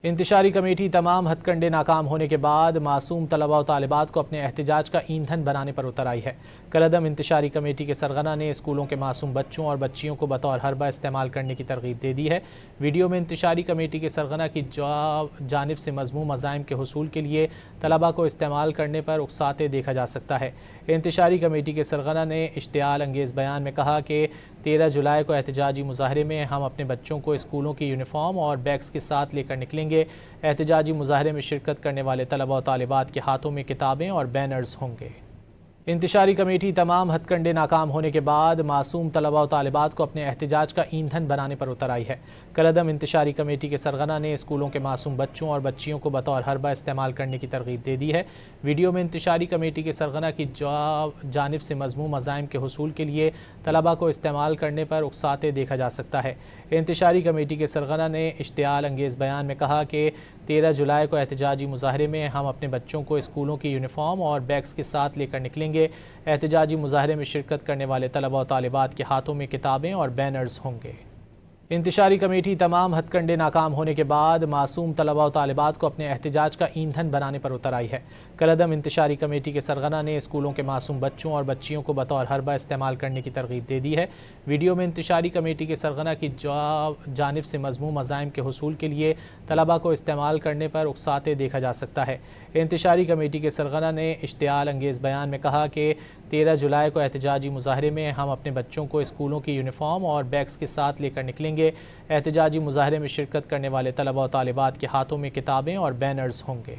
انتشاری committee تمام ہتھ کنڈے ناکام ہونے کے بعد معصوم طلباء و طالبات کو اپنے احتجاج کا ایندھن بنانے پر اتر آئی ہے۔ کالعدم انتشاری کمیٹی کے سرغنہ نے اسکولوں کے معصوم بچوں اور بچیوں کو بطور حربہ استعمال کرنے کی ترغیب دے دی ہے۔ ویڈیو میں انتشاری کمیٹی کے سرغنہ کی جانب سے مذموم عزائم کے حصول کے لیے طلباء کو استعمال کرنے پر اکساتے دیکھا جا سکتا ہے۔ انتشاری کمیٹی کے سرغنہ نے اشتعال انگیز بیان میں کہا کہ 13 جولائی کو احتجاجی مظاہرے میں ہم اپنے بچوں کو اسکولوں کی یونیفارم اور بیگز کے ساتھ لے کر نکلیں گے۔ احتجاجی مظاہرے میں شرکت کرنے والے طلباء و طالبات کے ہاتھوں میں کتابیں اور بینرز ہوں گے۔ انتشاری کمیٹی تمام ہتھ کنڈے ناکام ہونے کے بعد معصوم طلباء و طالبات کو اپنے احتجاج کا ایندھن بنانے پر اتر آئی ہے۔ کالعدم انتشاری کمیٹی کے سرغنہ نے اسکولوں کے معصوم بچوں اور بچیوں کو بطور حربہ استعمال کرنے کی ترغیب دے دی ہے۔ ویڈیو میں انتشاری کمیٹی کے سرغنہ کی جانب سے مذموم عزائم کے حصول کے لیے طلباء کو استعمال کرنے پر اکساتے دیکھا جا سکتا ہے۔ انتشاری کمیٹی کے سرغنہ نے اشتعال انگیز بیان میں کہا کہ 13 جولائی کو احتجاجی مظاہرے میں ہم اپنے بچوں کو اسکولوں کی یونیفارم اور بیگز کے ساتھ لے کر نکلیں گے۔ احتجاجی مظاہرے میں شرکت کرنے والے طلباء و طالبات کے ہاتھوں میں کتابیں اور بینرز ہوں گے۔ انتشاری کمیٹی تمام ہتھ کنڈے ناکام ہونے کے بعد معصوم طلباء و طالبات کو اپنے احتجاج کا ایندھن بنانے پر اتر آئی ہے۔ کالعدم انتشاری کمیٹی کے سرغنہ نے اسکولوں کے معصوم بچوں اور بچیوں کو بطور حربہ استعمال کرنے کی ترغیب دے دی ہے۔ ویڈیو میں انتشاری کمیٹی کے سرغنہ کی جانب سے مذموم عزائم کے حصول کے لیے طلباء کو استعمال کرنے پر اکساتے دیکھا جا سکتا ہے۔ انتشاری کمیٹی کے سرغنہ نے اشتعال انگیز بیان میں کہا کہ 13 جولائی کو احتجاجی مظاہرے میں ہم اپنے بچوں کو اسکولوں کی یونیفارم اور بیگز کے ساتھ لے کر نکلیں گے۔ احتجاجی مظاہرے میں شرکت کرنے والے طلباء و طالبات کے ہاتھوں میں کتابیں اور بینرز ہوں گے۔